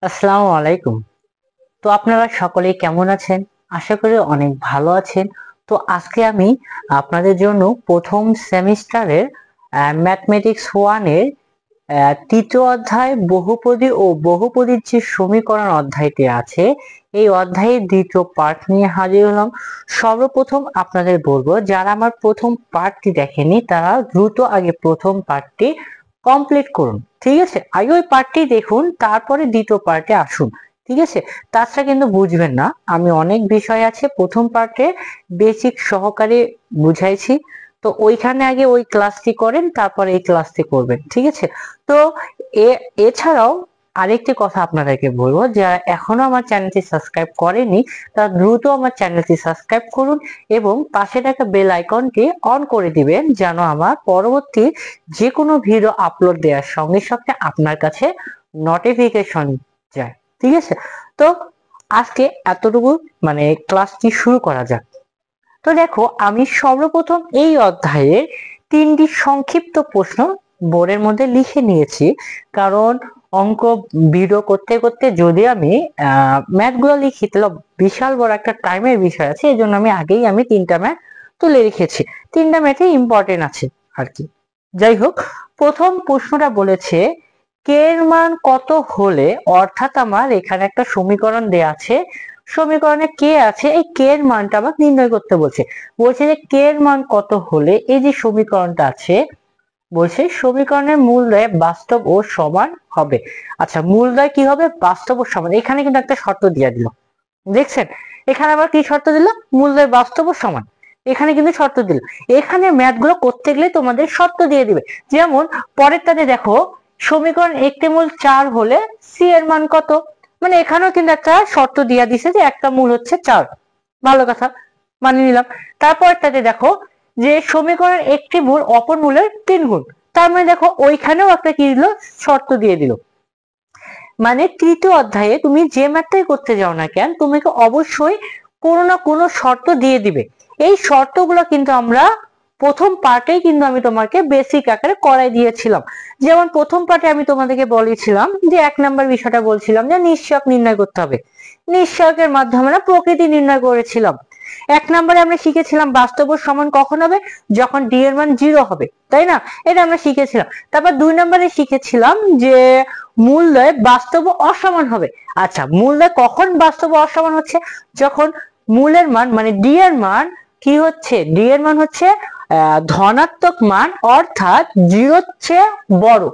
আসসালামু আলাইকুম। তো আপনারা সকলেই কেমন আছেন? আশা করি অনেক ভালো আছেন। তো আজকে আমি আপনাদের জন্য প্রথম সেমিস্টারের ম্যাথমেটিক্স 1 এর ৩য় অধ্যায় বহুপদী ও বহুপদীর যে সমীকরণ অধ্যায়টি আছে, এই অধ্যায়ের ২য় পার্ট নিয়ে হাজির হলাম। সর্বপ্রথম আপনাদের বলবো, যারা আমার প্রথম পার্টটি দেখেনি তারা দ্রুত আগে প্রথম পার্টটি কমপ্লিট করুন। ঠিক আছে? আগে ওই পার্টটি দেখুন, তারপরে দ্বিতীয় পার্টে আসুন। ঠিক আছে? তাছাড়া কিন্তু বুঝবেন না। আমি অনেক বিষয় আছে প্রথম পার্টে বেসিক সহকারে বুঝাইছি। তো ওইখানে আগে ওই ক্লাসটি করেন, তারপরে এই ক্লাসটি করবেন। ঠিক আছে? তো এছাড়াও আরেকটি কথা আপনাদেরকে বলবো, যারা এখনো আমার চ্যানেলটি সাবস্ক্রাইব করেনি তারা দ্রুত আমার চ্যানেলটি সাবস্ক্রাইব করুন এবং পাশে থাকা বেল আইকনটি অন করে দিবেন, যেন আমার পরবর্তী যে কোনো ভিডিও আপলোড দেওয়ার সঙ্গে সঙ্গে আপনার কাছে নোটিফিকেশন যায়। ঠিক আছে? তো আজকে এতটুকু, ক্লাসটি শুরু করা যাক। তো দেখো, আমি সর্বপ্রথম এই অধ্যায়ের 3টি সংক্ষিপ্ত প্রশ্ন বোর্ডের মধ্যে লিখে নিয়েছি, কারণ অঙ্ক ভিডিও করতে করতে যদি আমি ম্যাথ গুলো লিখি তাহলে বিশাল বড় একটা টাইমের বিষয় আছে। এই জন্য আমি 3টা ম্যাথ তুলে রেখেছি। 3টা ম্যাথে ইম্পর্টেন্ট আছে আর কি। যাই হোক, প্রথম প্রশ্নটা বলেছে কে এর মান কত হলে, অর্থাৎ আমার এখানে একটা সমীকরণ দেয়া আছে, সমীকরণে কে আছে, এই কে এর মানটা আমাকে নির্ণয় করতে বলছে। বলছে যে কে এর মান কত হলে এই যে সমীকরণটা আছে, বলছে সমীকরণের মূলদয় বাস্তব ও সমান হবে। আচ্ছা, মূলদয় কি হবে? বাস্তব ও সমান। এখানে কিন্তু একটা শর্ত দিয়ে দিল, দেখছেন? এখানে আবার কি শর্ত দিল? মূলদয় বাস্তব ও সমান। এখানে কিন্তু শর্ত দিল। এখানে ম্যাথ গুলো করতে গেলে তোমাদের শর্ত দিয়ে দিবে। যেমন পরেরটাতে দেখো, সমীকরণ একটি মূল 4 হলে সি এর মান কত। মানে এখানেও কিন্তু একটা শর্ত দিয়া দিছে যে একটা মূল হচ্ছে 4। ভালো কথা, মানে নিলাম। তারপরটাতে দেখো যে সমীকরণ একটি মূল অপর মূলের 3 গুণ। তার মানে দেখো ওইখানেও একটা কি দিল? শর্ত দিয়ে দিল। মানে তৃতীয় অধ্যায়ে তুমি যে ম্যাথটাই করতে যাও না কেন, তোমাকে অবশ্যই কোনো না কোনো শর্ত দিয়ে দিবে। এই শর্তগুলো কিন্তু আমরা প্রথম পার্টেই কিন্তু আমি তোমাকে বেসিক আকারে করাই দিয়েছিলাম। যেমন প্রথম পার্টে আমি তোমাদেরকে বলেছিলাম যে 1 নাম্বার বিষয়টা বলছিলাম যে নিশ্চয়ক নির্ণয় করতে হবে। নিশ্চয়কের মাধ্যমে না প্রকৃতি নির্ণয় করেছিলাম। 1 নম্বরে আমরা শিখেছিলাম বাস্তব ও সমান কখন হবে? যখন ডি এর মান 0 হবে, তাই না? এটা আমরা শিখেছিলাম। তারপর 2 নম্বরে শিখেছিলাম যে মূলদয় বাস্তব ও অসমান হবে। আচ্ছা, মূলদয় কখন বাস্তব ও অসমান হচ্ছে? যখন মূলের মান মানে ডি এর মান কি হচ্ছে? ডি এর মান হচ্ছে ধনাত্মক মান, অর্থাৎ 0 চেয়ে বড়।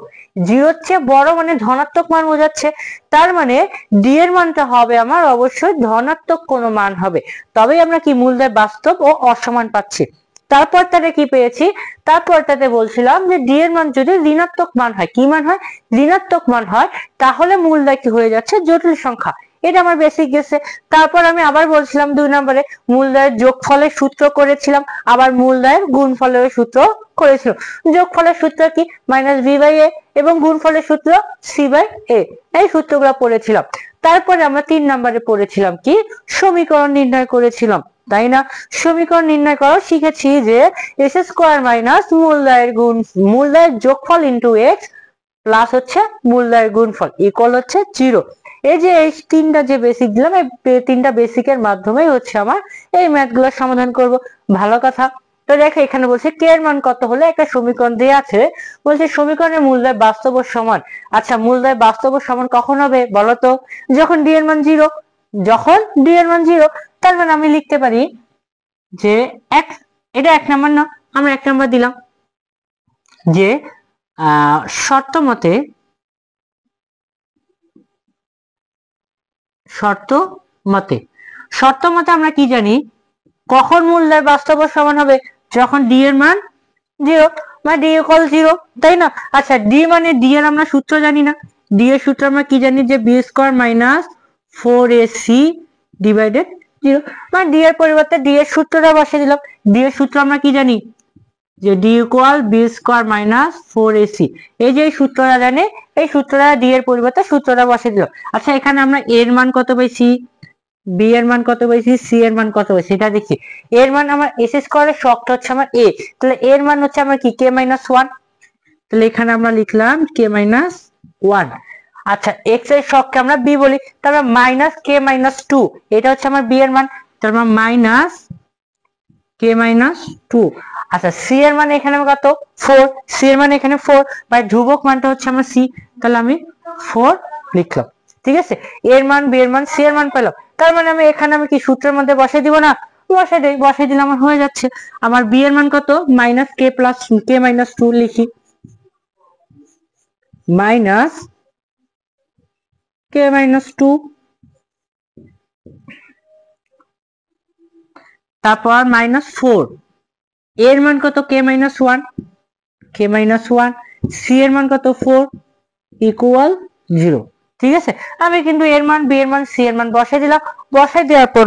0 চেয়ে বড় মানে ধনাত্মক মান বোঝাচ্ছে। তার মানে ডি এর মানটা হবে আমার অবশ্যই ধনাত্মক কোনো মান হবে, তবেই আমরা কি মূলদয় বাস্তব ও অসমান পাচ্ছি। তারপর তাতে কি পেয়েছি? তারপর তাতে বলছিলাম যে ডি এর মান যদি ঋণাত্মক মান হয়, কি মান হয়? ঋণাত্মক মান হয়, তাহলে মূলদয় কি হয়ে যাচ্ছে? জটিল সংখ্যা। এটা আমার বেসিক গেছে। তারপর আমি আবার বলছিলাম 2 নম্বরে মূলদয়ের যোগফলের সূত্র করেছিলাম, আবার মূলদয়ের গুণফলের সূত্র করেছিলাম। যোগফলের সূত্র কি? মাইনাস বি বাই এ, এবং গুণফলের সূত্র সি বাই এ। এই সূত্রগুলো পড়েছিলাম। তারপরে আমরা 3 নম্বরে পড়েছিলাম কি? সমীকরণ নির্ণয় করেছিলাম, তাই না? সমীকরণ নির্ণয় করা শিখেছি যে এস স্কোয়ার মাইনাস মূলদয়ের যোগফল ইন্টু এক্স প্লাস হচ্ছে মূলদয়ের গুণফল ইকুয়াল হচ্ছে 0। এই যে এই 3টা যে বেসিক দিলাম, এই 3টা বেসিকের মাধ্যমেই হচ্ছে আমার এই ম্যাথ গুলো সমাধান করব। ভালো কথা। তো দেখো, এখানে বলছে কে এর মান কত হলে একটা সমীকরণ দেওয়া আছে, বলছে সমীকরণের মূলদয় বাস্তব ও সমান। আচ্ছা, মূলদয় বাস্তব ও সমান কখন হবে বলতো? যখন ডি এর মান 0। যখন ডি এর মান 0, তার মানে আমি লিখতে পারি যে এক, এটা 1 নাম্বার না, আমরা 1 নাম্বার দিলাম যে শর্ত মতে শর্ত মতে শর্ত মতে আমরা কি জানি? কখন মূলদয় বাস্তব ও সমান হবে? যখন ডি এর মান 0, মানে ডি ইকুয়াল 0, তাই না? আচ্ছা, ডি মানে ডি এর আমরা সূত্র জানি না। ডি এর সূত্র আমরা কি জানি? যে B square minus 4ac divided 0। মানে ডি এর পরিবর্তে ডি এর সূত্রটা বসিয়ে দিলাম। ডি এর সূত্র আমরা কি জানি? যে D equal B square minus 4ac। এই যে সূত্রটা জানে, এই সূত্রটা ডি এর পরিবর্তে সূত্রটা বসিয়ে দিলাম। আচ্ছা, এখানে আমরা এর মান কত পাইছি, বি এর মান কত পাইছি, সি এর মান কত পাইছি, এটা দেখি। এর মান আমার এস স্কোয়ারের শখটা হচ্ছে আমার এ, তাহলে এর মান হচ্ছে আমার কি? কে মাইনাস 1। তাহলে এখানে আমরা লিখলাম কে মাইনাস 1। আচ্ছা এক্স এর শখকে আমরা বি বলি, তারপর মাইনাস কে মাইনাস টু, এটা হচ্ছে আমার বি এর মান, তারপর মাইনাস কে মাইনাস টু। আচ্ছা সি এর মান এখানে কত, ফোর, সি এর মান এখানে ফোর, মানে ধ্রুবক মানটা হচ্ছে আমার সি, তাহলে আমি ফোর লিখলাম। ঠিক আছে, এর মান বি এর মান সি এর মান পেলাম, তার মানে আমি এখানে আমি কি সূত্রের মধ্যে বসাই দিব না, বসাই দেই, বসাই দিলে আমার হয়ে যাচ্ছে। আমার বি এর মান কত, মাইনাস কে প্লাস কে মাইনাস টু লিখি, মাইনাস কে মাইনাস টু, তারপর মাইনাস ফোর, এর মান কত কে মাইনাস ওয়ান, কে মাইনাস ওয়ান, সি এর মান কত ফোর, ইকুয়াল জিরো। ঠিক আছে, আমি কিন্তু এর মান বি এর মান সি এর মান বসাই দিলাম, বসাই দেওয়ার পর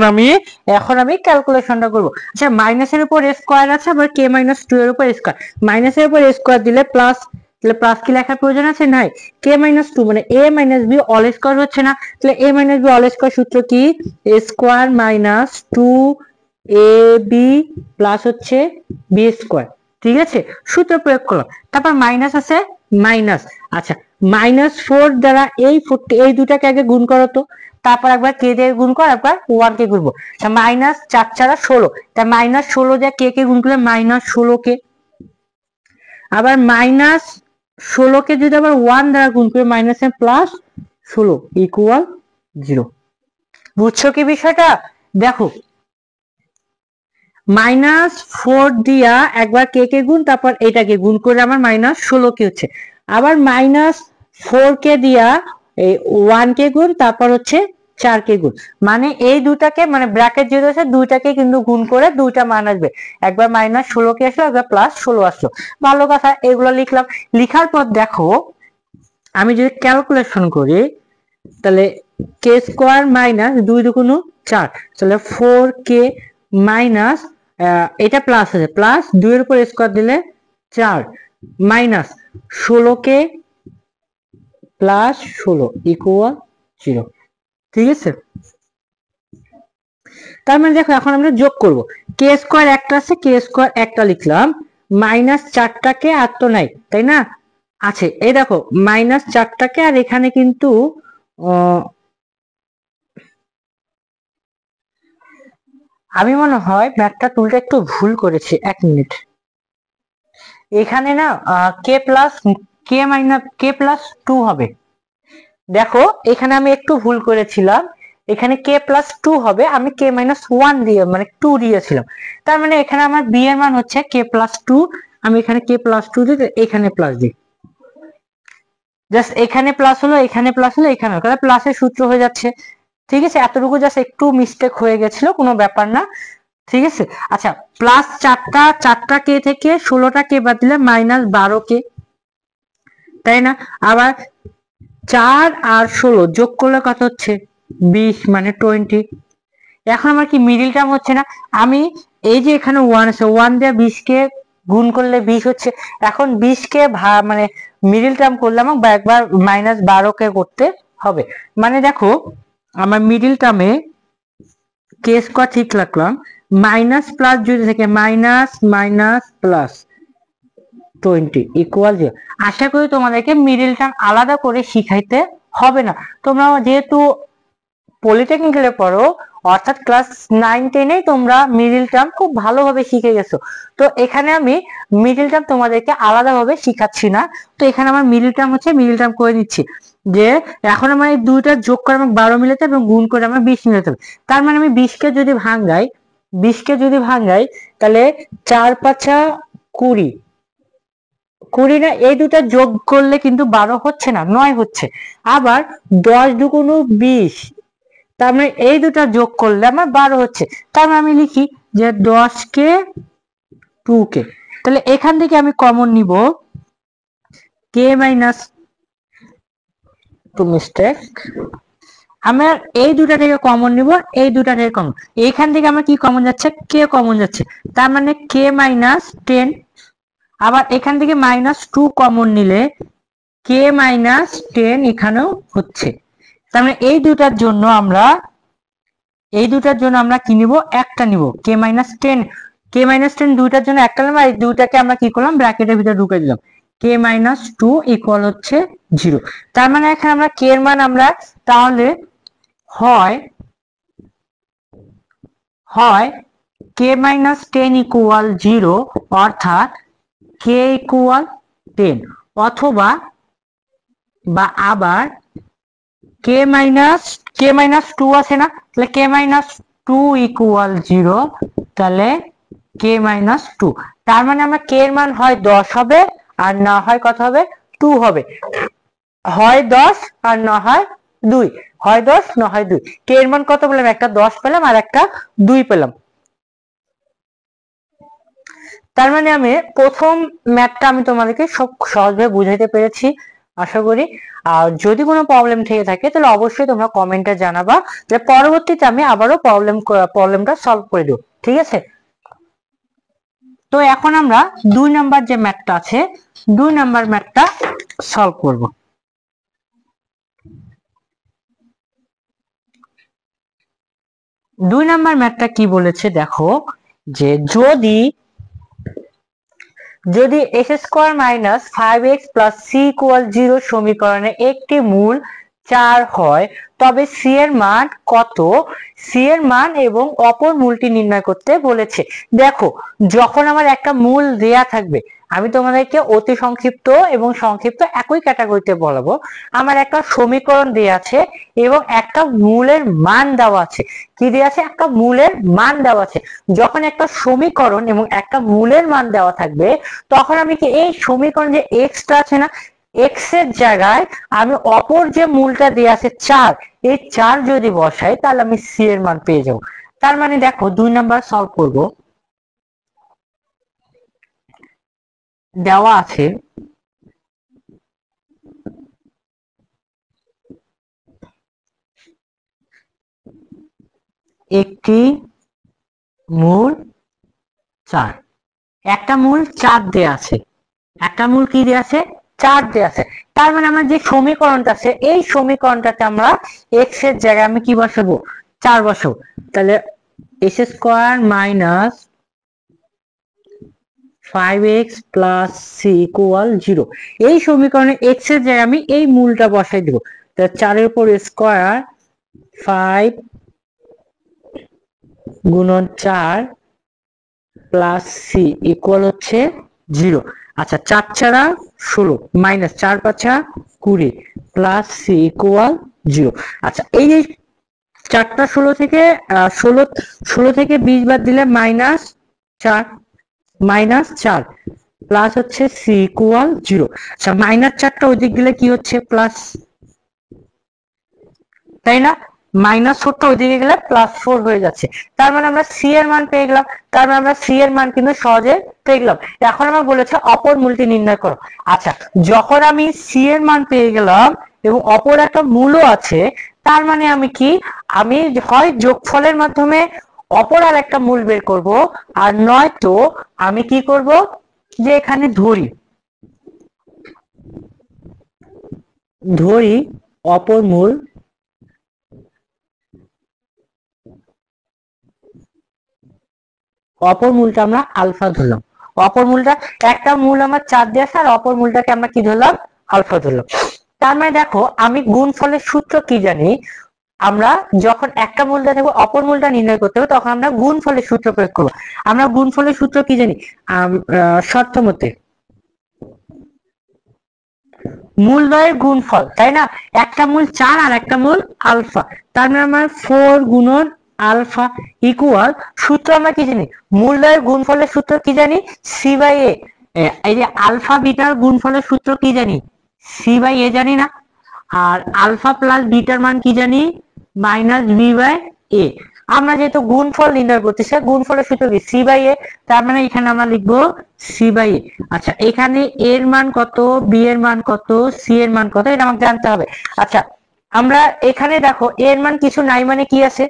এখন আমি ক্যালকুলেশনটা করব। আচ্ছা মাইনাসের উপর স্কোয়ার আছে, আবার কে মাইনাস টু এর উপর স্কোয়ার, মাইনাসের উপর স্কোয়ার দিলে প্লাস, তাহলে প্লাস কি লেখার প্রয়োজন আছে, নাই, কে মাইনাস টু মানে এ মাইনাস বি অল স্কোয়ার হচ্ছে না, তাহলে এ মাইনাস বি অল স্কোয়ার সূত্র কি, এ square minus two A B plus হচ্ছে বি স্কোয়ার। ঠিক আছে, সূত্র প্রয়োগ করলাম, তারপর মাইনাস আছে মাইনাস, আচ্ছা মাইনাস ফোর দ্বারা এই দুটাকে আগে গুণ করো তো, তারপর একবার কে দিয়ে গুণ কর, একবার ওয়ান কে গুনবো, মাইনাস চার চারা ষোলো, তাই মাইনাস ষোলো দিয়ে কে কে গুণ করলে মাইনাস ষোলো কে, আবার মাইনাস ষোলো কে যদি আবার ওয়ান দ্বারা গুণ করে মাইনাস প্লাস ষোলো ইকুয়াল জিরো। বুঝছো কি বিষয়টা? দেখো মাইনাস ফোর দিয়া একবার কে কে গুণ, তারপর এটাকে গুণ করে আমার মাইনাস ষোলো কে হচ্ছে, আবার মাইনাস ফোর কে দিয়া এই ওয়ান কে গুণ, তারপর হচ্ছে চার কে গুণ, মানে এই দুটাকে মানে ব্র্যাকেট যেটা আছে দুইটাকে কিন্তু গুণ করে দুইটা মান আসবে, একবার মাইনাস ষোলো কে আসলো, একবার প্লাস ষোলো আসলো। ভালো কথা, এগুলো লিখলাম, লিখার পর দেখো আমি যদি ক্যালকুলেশন করি, তাহলে কে স্কোয়ার মাইনাস দুই দুগুণ চার, তাহলে ফোর কে মাইনাস এটা প্লাস আছে, প্লাস দুইয়ের উপর স্কোয়ার দিলে চার, মাইনাস ষোলো কে প্লাস ষোলো ইকুয়াল জিরো। ঠিক আছে, তার মানে দেখো এখন আমরা যোগ করব, কে স্কোয়ার একটা আছে, কে স্কোয়ার একটা লিখলাম, মাইনাস চারটাকে আর তো নাই তাই না, আছে এই দেখো মাইনাস চারটাকে, আর এখানে কিন্তু আমি মনে হয় ম্যাথটা টুলটা একটু ভুল করেছি, এক মিনিট, এখানে না কে প্লাস কে মাইনাস কে প্লাস টু হবে, দেখো এখানে আমি একটু ভুল করেছিলাম, এখানে কে প্লাস টু হবে, আমি কে মাইনাস ওয়ান দিয়ে মানে টু দিয়েছিলাম, তার মানে এখানে আমার বি এর মান হচ্ছে কে প্লাস টু, আমি এখানে কে প্লাস টু দিই, এখানে প্লাস দিই, জাস্ট এখানে প্লাস হলো, এখানে প্লাস হলো, এখানে তাহলে প্লাসের সূত্র হয়ে যাচ্ছে। ঠিক আছে, এতটুকু জাস্ট একটু মিস্টেক হয়ে গেছিল, কোনো ব্যাপার না। ঠিক আছে, আচ্ছা প্লাস চারটা কে থেকে ষোলোটা কে বাদ দিলে মাইনাস বারো কে, তাই না, আবার চার আর ষোলো যোগ করলে কত হচ্ছে বিশ, মানে 20। এখন আমার কি মিডিল টার্ম হচ্ছে না, আমি এই যে এখানে ওয়ান আছে, ওয়ান দিয়ে 20 কে গুণ করলে 20 হচ্ছে, এখন 20 কে মানে মিডিল টার্ম করলাম বা একবার মাইনাস 12 কে করতে হবে, মানে দেখো আমার মিডিল টার্মে কে স্কোয়ার ঠিক রাখলাম, মাইনাস প্লাস যদি থাকে মাইনাস মাইনাস প্লাস 20 ইকুয়াল 0। আশা করি তোমাদেরকে মিডিল টার্ম আলাদা করে শিখাইতে হবে না, তোমরা যেহেতু পলিটেকনিক্যালে পড়ো, অর্থাৎ ক্লাস 9-10 তোমরা মিডিল টার্ম খুব ভালোভাবে শিখে গেছো, তো এখানে আমি মিডিল টার্ম তোমাদেরকে আলাদাভাবে শিখাচ্ছি না, তো এখানে আমার মিডিল টার্ম হচ্ছে মিডিল টার্ম করে দিচ্ছি, যে এখন আমার এই দুইটা যোগ করে আমার 12 মিলাতে এবং গুণ করে আমার 20 মিলাতে হবে, তার মানে আমি 20 কে যদি ভাঙাই তাহলে 4 5 20, 20 না, এই দুটা যোগ করলে কিন্তু 12 হচ্ছে না, 9 হচ্ছে, আবার 10 দুগুণ 20, তার মানে এই দুটা যোগ করলে আমার 12 হচ্ছে, তার মানে আমি লিখি যে 10 কে 2 কে, তাহলে এখান থেকে আমি কমন নিব কে মাইনাস টু, মিস্টেক, আমরা এই দুটা থেকে কমন নিব, এই দুটা থেকে কমন, এইখান থেকে আমার কি কমন যাচ্ছে, কে কমন যাচ্ছে, তার মানে কে মাইনাস 10, আবার এখান থেকে মাইনাস 2 কমন নিলে কে মাইনাস 10 এখানেও হচ্ছে, তার মানে এই দুটার জন্য আমরা কি নিব, একটা নিব কে মাইনাস 10, কে মাইনাস 10 দুইটার জন্য একটা নিলাম, আর এই দুইটাকে আমরা কি করলাম ব্র্যাকেটের ভিতরে ঢুকে দিলাম, কে মাইনাস 2 ইকুয়াল হচ্ছে 0। তার মানে এখানে আমরা কে এর মান আমরা তাহলে হয় কে মাইনাস 10 ইকুয়াল 0, অর্থাৎ কে ইকুয়াল 10, অথবা বা আবার কে মাইনাস 2 আছে না, তাহলে কে মাইনাস 2 ইকুয়াল 0, তাহলে কে মাইনাস 2। তার মানে আমরা কে এর মান হয় 10 হবে, আর না হয় কত হবে, 2 হবে। হয় 10 আর না হয় 2, হয় 10 না হয় 2। কে এর মান কত পেলাম, একটা 10 পেলাম আর একটা 2 পেলাম। তার মানে আমি প্রথম ম্যাথটা আমি তোমাদেরকে সব সহজভাবে বুঝাইতে পেরেছি আশা করি। আর যদি কোনো প্রবলেম থেকে থাকে তাহলে অবশ্যই তোমরা কমেন্টে জানাবা, যে পরবর্তীতে আমি আবারও প্রবলেমটা সলভ করে দেব, ঠিক আছে। তো এখন আমরা 2 নাম্বার যে ম্যাথটা আছে, 2 নাম্বার ম্যাথটা সলভ করব। 2 নাম্বার ম্যাথটা কি বলেছে দেখো, যে যদি x square minus 5x plus C equal 0 সমীকরণে একটি মূল 4 হয়, তবে সি এর মান কত, সি এর মান এবং অপর মূলটি নির্ণয় করতে বলেছে। দেখো, যখন আমার একটা মূল দেয়া থাকবে, আমি তোমাদেরকে অতি সংক্ষিপ্ত এবং সংক্ষিপ্ত একই ক্যাটাগরিতে বলাবো। আমার একটা সমীকরণ দেয়া আছে এবং একটা মূলের মান দেওয়া আছে। কি দেওয়া আছে, একটা মূলের মান দেওয়া আছে। যখন একটা সমীকরণ এবং একটা মূলের মান দেওয়া থাকবে, তখন আমি কি এই সমীকরণ যে এক্সটা আছে না, এক্স এর জায়গায় আমি অপর যে মূলটা দেওয়া আছে 4, এই 4 যদি বসাই তাহলে আমি সি এর মান পেয়ে যাব। তার মানে দেখো 2 নাম্বার সলভ করব। দেওয়া আছে একটি মূল 4, একটা মূল 4 দেয়া আছে, একটা মূল কি দেয়া আছে, 4 দেয়া আছে। তার মানে আমার যে সমীকরণটা আছে, এই সমীকরণটাতে আমরা এক্স এর জায়গায় আমি কি বসাবো, 4 বসাবো। তাহলে x square minus 5x plus C equal 0, এই সমীকরণে এক্স এর জায়গায় আমি এই মূলটা বসাই দেবো। তাহলে 4 এর উপর স্কোয়ার 5 গুণন 4 প্লাস সি ইকুয়াল হচ্ছে 0। আচ্ছা, 4 ছাড়া 16 মাইনাস 4 পাঁচা 20 প্লাস সি ইকুয়াল 0। আচ্ছা, এই যে 4টা 16 থেকে 16 থেকে 20 বাদ দিলে -4 প্লাস হচ্ছে সি ইকুয়াল 0। আচ্ছা, -4টা ওইদিক গেলে কি হচ্ছে, প্লাস, তাই না? -4টা ওইদিকে গেলে +4 হয়ে যাচ্ছে। তার মানে আমরা সি এর মান পেয়ে গেলাম। তার মানে আমরা সি এর মান কিন্তু সহজে পেয়ে গেলাম। এখন আমার বলেছে অপর মূলটি নির্ণয় করো। আচ্ছা, যখন আমি সি এর মান পেয়ে গেলাম এবং অপর একটা মূলও আছে, তার মানে আমি হয় যোগফলের মাধ্যমে অপর আর একটা মূল বের করব, আর নয়তো আমি কি করব, যে এখানে ধরি অপর মূল, অপর মূলটা আমরা আলফা ধরলাম। অপর মূলটা, একটা মূল আমার 4 দিয়ে আছে আর অপর মূলটাকে আমরা কি ধরলাম, আলফা ধরলাম। তার মানে দেখো, আমি গুণফলের সূত্র কি জানি, আমরা যখন একটা মূল দিয়ে থাকবো অপর মূলটা নির্ণয় করতে হবে, তখন আমরা গুণফলের সূত্র প্রয়োগ করবো। আমরা গুণফলের সূত্র কি জানি, শর্ত মতে মূলদ্বয়ের গুণফল, তাই না? একটা মূল 4 আর একটা মূল আলফা, তার মানে আমার 4 গুণন আলফা ইকুয়াল, সূত্র আমরা কি জানি, মূলদ্বয়ের গুণফলের সূত্র কি জানি, সি বাই এ। এই যে আলফা বিটার গুণফলের সূত্র কি জানি, সি বাই এ জানি না, আর আলফা প্লাস বিটার মান কি জানি, মাইনাস বি বাই এ। আমরা যেহেতু গুণফল নির্ণয় করতেছি, গুণফলের সূত্র কি, সি বাই এ। তার মানে এখানে আমরা লিখবো সি বাই এ। আচ্ছা, এখানে এর মান কত, বি এর মান কত, সি এর মান কত, এটা আমাকে জানতে হবে। আচ্ছা, আমরা এখানে দেখো এর মান কিছু নাই, মানে কি আছে,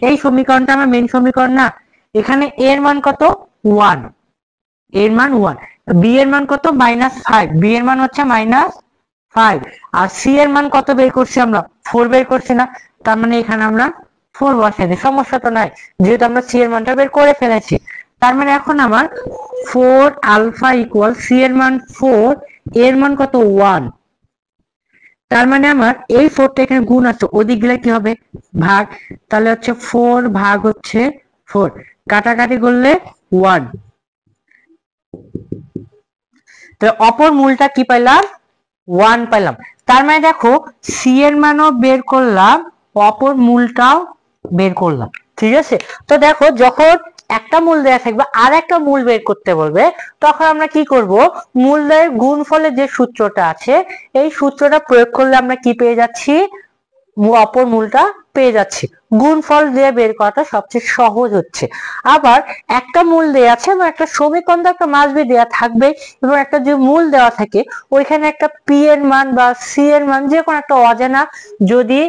এই সমীকরণটা আমার মেন সমীকরণ না, এখানে এর মান কত, 1, এর মান 1, বি এর মান কত, -5, বি এর মান হচ্ছে -5, আর সি এর মান কত বের করছি আমরা, 4 বের করছি না। তার মানে এখানে আমরা 4 বসাই দিই, সমস্যা তো নাই, যেহেতু আমরা সি এর মানটা বের করে ফেলেছি। তার মানে এখন আমার 4 আলফা ইকুয়াল, সি এর মান 4, এর মান কত, 1, তার মানে আমার এই 4টা এখানে গুণ আছে, ওদিক গেলে কি হবে ভাগ, তাহলে হচ্ছে 4 ভাগ হচ্ছে 4, কাটাকাটি করলে 1, তাহলে অপর মূলটা কি পাইলাম 1 পাইলাম। তার মানে দেখো সি এর মানও বের করলাম, অপর মূলটাও বের করলাম, ঠিক আছে। তো দেখো যখন একটা মূল দেয়া থাকবে আর একটা মূল বের করতে বলবে, তখন আমরা কি করব, মূলের গুণফলের যে সূত্রটা আছে এই সূত্রটা প্রয়োগ করলে আমরা কি পেয়ে যাচ্ছি, অপর মূলটা পেয়ে যাচ্ছি। গুণফল দিয়ে বের করাটা সবচেয়ে সহজ হচ্ছে। আবার একটা মূল দেয়া আছে এবং একটা সমীকরণ একটা মাস বি দেয়া থাকবে, এবং একটা যে মূল দেওয়া থাকে ওইখানে একটা পি এর মান বা সি এর মান যে কোনো একটা অজানা যদি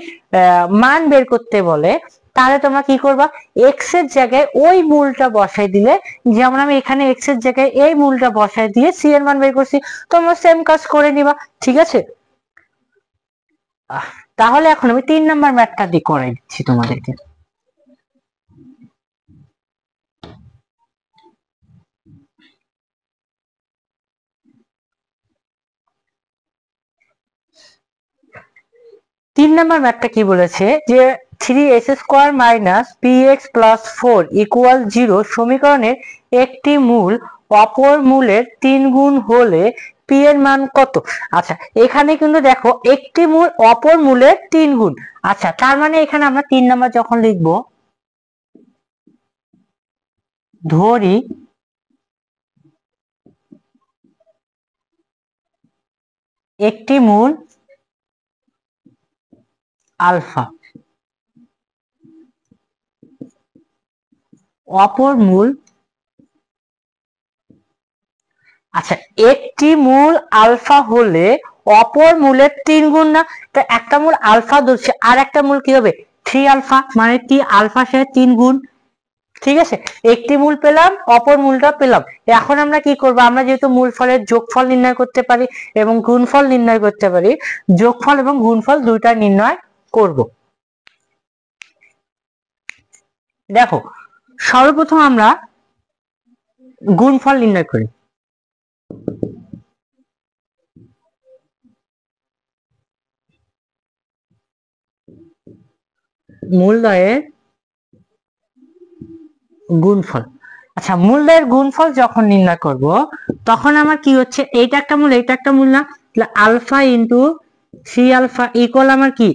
মান বের করতে বলে, তাহলে তোমরা কি করবা, এক্স এর জায়গায় ওই মূলটা বসাই দিলে, যেমন আমি এখানে এক্স এর জায়গায় এই মূলটা বসাই দিয়ে সি এর মান বের করছি, তোমরা সেম কাজ করে নিবা, ঠিক আছে। তাহলে এখন আমি 3 নম্বর ম্যাথটা দিয়ে করাই দিচ্ছি তোমাদেরকে। তিন নম্বর ম্যাথটা কি বলেছে যে 3x² minus px plus 4 equal 0 সমীকরণের একটি মূল অপর মূলের 3 গুণ হলে p এর মান কত। আচ্ছা এখানে কিন্তু দেখো একটি মূল অপর মূলের 3 গুণ। আচ্ছা তার মানে এখানে আমরা 3 নম্বর যখন লিখবো, ধরি একটি মূল আলফা অপর মূল, আচ্ছা একটি মূল আলফা হলে অপর মূলের 3 গুণ না, তো একটা মূল আলফা ধরছে আর একটা মূল কি হবে 3 আলফা, মানে কি আলফা সে 3 গুণ, ঠিক আছে। একটি মূল পেলাম, অপর মূলটা পেলাম। এখন আমরা কি করব, আমরা যেহেতু মূল ফলের যোগফল নির্ণয় করতে পারি এবং গুণফল নির্ণয় করতে পারি, যোগফল এবং গুণফল দুইটা নির্ণয় করব। দেখো সর্বপ্রথম আমরা গুণফল নির্ণয় করি। মূলদ্বয়ের গুণফল, আচ্ছা মূলদ্বয়ের গুণফল যখন নির্ণয় করব তখন আমার কি হচ্ছে, এইটা একটা মূল এইটা একটা মূল না, আলফা ইন্টু 3 আলফা ইকুয়াল আমার কি,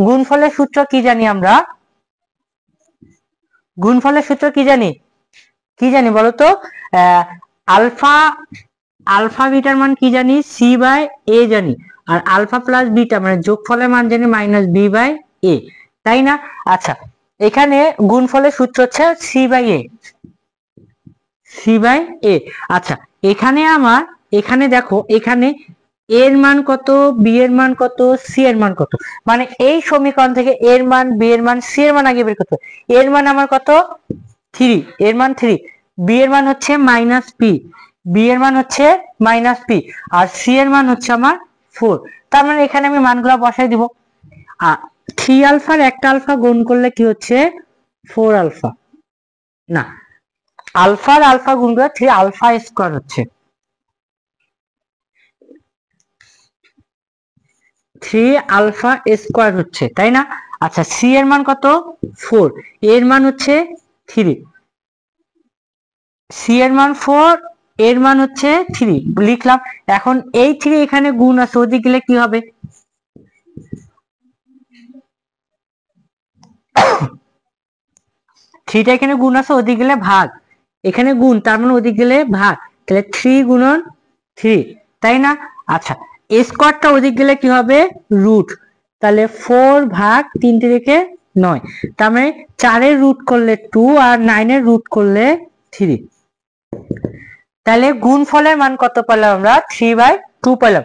গুণফলের সূত্র কি জানি আমরা, গুণফলের সূত্র কি জানি, কি জানি বলতো, আলফা আলফা বিটার মান কি জানি সি বাই এ জানি, আর আলফা প্লাস বিটা মানে যোগফলের মান জানি মাইনাস বি বাই এ, তাই না। আচ্ছা এখানে গুণফলের সূত্র হচ্ছে C by A, C by A. আচ্ছা এখানে আমার, এখানে দেখো এখানে এর মান কত, বি এর মান কত, সি এর মান কত, মানে এই সমীকরণ থেকে এর মান, বি এর মান, সি এর মান আগে বের করতে হবে। এর মান আমার কত 3, এর মান 3, বি এর মান হচ্ছে মাইনাস পি, বি এর মান হচ্ছে মাইনাস পি, আর সি এর মান হচ্ছে আমার 4। তার মানে এখানে আমি মানগুলো বসাই দিব। আর 3 আলফার একটা আলফা গুণ করলে কি হচ্ছে 4 আলফা, না আলফার আলফা গুণ করে 3 আলফা স্কয়ার হচ্ছে, 3 আলফা স্কয়ার হচ্ছে, তাই না। আচ্ছা সি এর মান কত 4, এর মান হচ্ছে 3, সি এর মান 4, এর মান হচ্ছে 3 লিখলাম। এখন এই 3 এখানে গুণ আছে, ওদিক গেলে কি হবে, থ্রিটা এখানে গুণ আছে ওদিক গেলে ভাগ, এখানে গুণ তার মানে ওদিক গেলে ভাগ, তাহলে 3 গুণন 3, তাই না। আচ্ছা স্কোয়ারটা ওদিক গেলে কি হবে রুট, তাহলে 4 ভাগ 3 থেকে 9, তার মানে 4 এর রুট করলে 2 আর 9 এর রুট করলে 3, তাহলে গুণফলের মান কত পেলাম আমরা 3/2 পেলাম,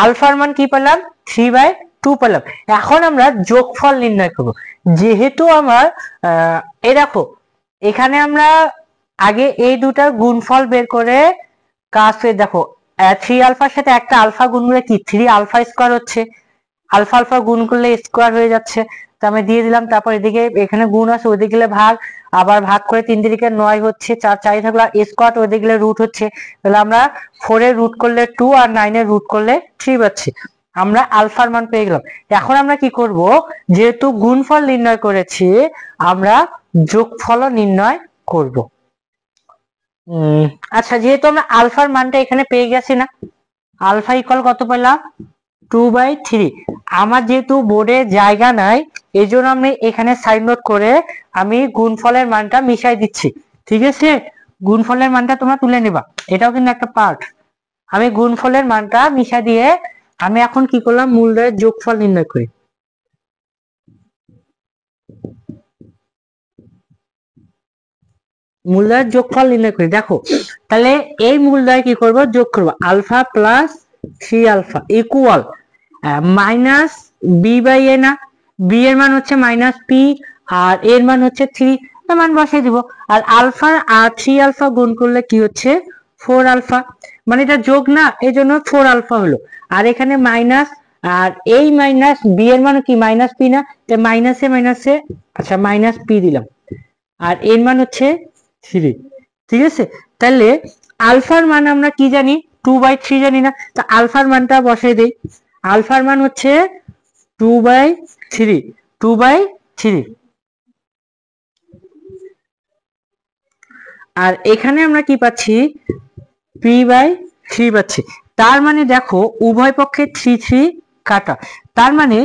আলফার মান কি পেলাম 3/2 পেলাম। এখন আমরা যোগফল নির্ণয় করব, যেহেতু আমার এই দেখো এখানে আমরা আগে এই দুটার গুণফল বের করে কাজ করে, দেখো 3 আলফার সাথে একটা আলফা গুণ করে কি 3 আলফা স্কয়ার হচ্ছে, আলফা আলফা গুণ করলে স্কয়ার হয়ে যাচ্ছে, তো আমি দিয়ে দিলাম। তারপর এদিকে এখানে গুণ আছে ওদিকে গেলে ভাগ, আবার ভাগ করে 3 দিকে 9 হচ্ছে, 4 থাকলো স্কয়ার, ওদিকে গেলে রুট হচ্ছে, তাহলে আমরা 4 এর রুট করলে 2 আর 9 এর রুট করলে 3 পাচ্ছি। আমরা আলফার মান পেয়ে গেলাম। এখন আমরা কি করব, যেহেতু গুণফল নির্ণয় করেছি আমরা যোগফল নির্ণয় করব। আচ্ছা, যেহেতু আমরা আলফার মানটা এখানে পেয়ে গেছি না, আলফা ইকুয়াল কত পেলাম 2/3। আমার যেহেতু বোর্ডে জায়গা নাই এই জন্য আমি এখানে সাইড নোট করে আমি গুণফলের মানটা মিশাই দিচ্ছি। ঠিক আছে, গুণফলের মানটা তোমরা তুলে নিবা, এটাও কিন্তু একটা পার্ট। আমি গুণফলের মানটা মিশা দিয়ে আমি এখন কি করলাম, মূলদ্বয়ের যোগফল নির্ণয় করি। মূলদ্বয়ের যোগফল নির্ণয় করি, দেখো তাহলে এই মূলদ্বয় কি করব, যোগ করব alpha plus 3 alpha equal minus B by A না, বি এর মান হচ্ছে মাইনাস পি আর এর মান হচ্ছে 3, এর মান বসাই দিব। আর আলফা আর 3 আলফা গুণ করলে কি হচ্ছে 4 আলফা, মানে এটা যোগ না এই জন্য 4 আলফা হলো। আর এখানে মাইনাস, আর এই মাইনাস বি এর মান কি মাইনাস পি না, মাইনাসে মাইনাসে আচ্ছা মাইনাস পি দিলাম, আর এর মান হচ্ছে 3। ঠিক আছে, তাহলে আলফার মান আমরা কি জানি 2/3 জানি না, তা আলফার মানটা বসাই দেই। আলফার মান হচ্ছে 2/3, 2/3। আর এখানে আমরা কি পাচ্ছি p/3 পাচ্ছি। তার মানে দেখো উভয় পক্ষে 3 3 কাটা, তার মানে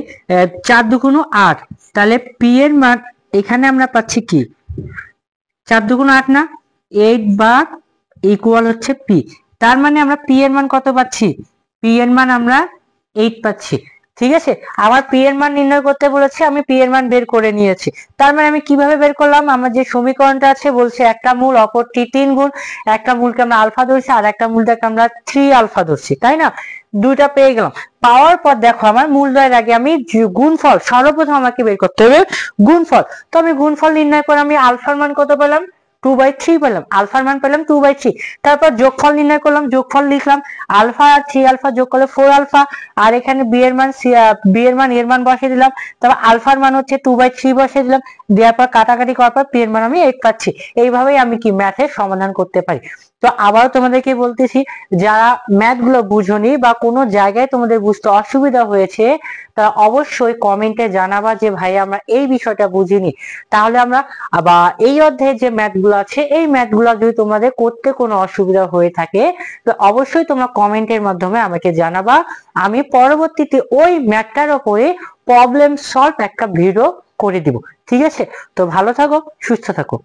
4 দুগুণ 8, তাহলে p এর মান এখানে আমরা পাচ্ছি কি 4 দুগুণ 8 না, 8 বার ইকুয়াল হচ্ছে p। তার মানে আমরা p এর মান কত পাচ্ছি, p এর মান আমরা 8 পাচ্ছি। ঠিক আছে, আবার p এর মান নির্ণয় করতে বলেছে, আমি p এর মান বের করে নিয়েছি। তার মানে আমি কিভাবে বের করলাম, আমার যে সমীকরণটা আছে বলছে একটা মূল অপরটি 3 গুণ, একটা মূলকে আমরা আলফা ধরছি আর একটা মূলটাকে আমরা 3 আলফা ধরছি, তাই না, দুইটা পেয়ে গেলাম। পাওয়ার পর দেখো আমার মূলদ্বয়ের আগে আমি গুণফল, সর্বপ্রথম আমাকে বের করতে হবে গুণফল। তো আমি গুণফল নির্ণয় করে আমি আলফার মান কত পেলাম 2/3 পেলাম, আলফার মান পেলাম 2/3। তারপর যোগফল নির্ণয় করলাম, যোগফল লিখলাম আলফা আর 3 আলফা যোগ করলে 4 আলফা, আর এখানে বি এর মান এর মান বসিয়ে দিলাম, তারপর আলফার মান হচ্ছে 2/3 বসিয়ে দিলাম, দেওয়ার পর কাটাকাটি করার পর পি এর মান আমি 8 পাচ্ছি। এইভাবেই আমি কি ম্যাথের সমাধান করতে পারি। তো আবারও তোমাদেরকে বলতেছি, যারা ম্যাথ গুলো বুঝোনি বা কোনো জায়গায় তোমাদের বুঝতে অসুবিধা হয়েছে তারা অবশ্যই কমেন্টে জানাবা যে ভাই আমরা এই বিষয়টা বুঝিনি। তাহলে আমরা বা এই অধ্যায়ে যে ম্যাথ গুলো আছে এই ম্যাথ গুলো যদি তোমাদের করতে কোনো অসুবিধা হয়ে থাকে তো অবশ্যই তোমরা কমেন্টের মাধ্যমে আমাকে জানাবা। আমি পরবর্তীতে ওই ম্যাথটার উপরে প্রবলেম সলভ একটা ভিডিও করে দিব। ঠিক আছে, তো ভালো থাকো, সুস্থ থাকো।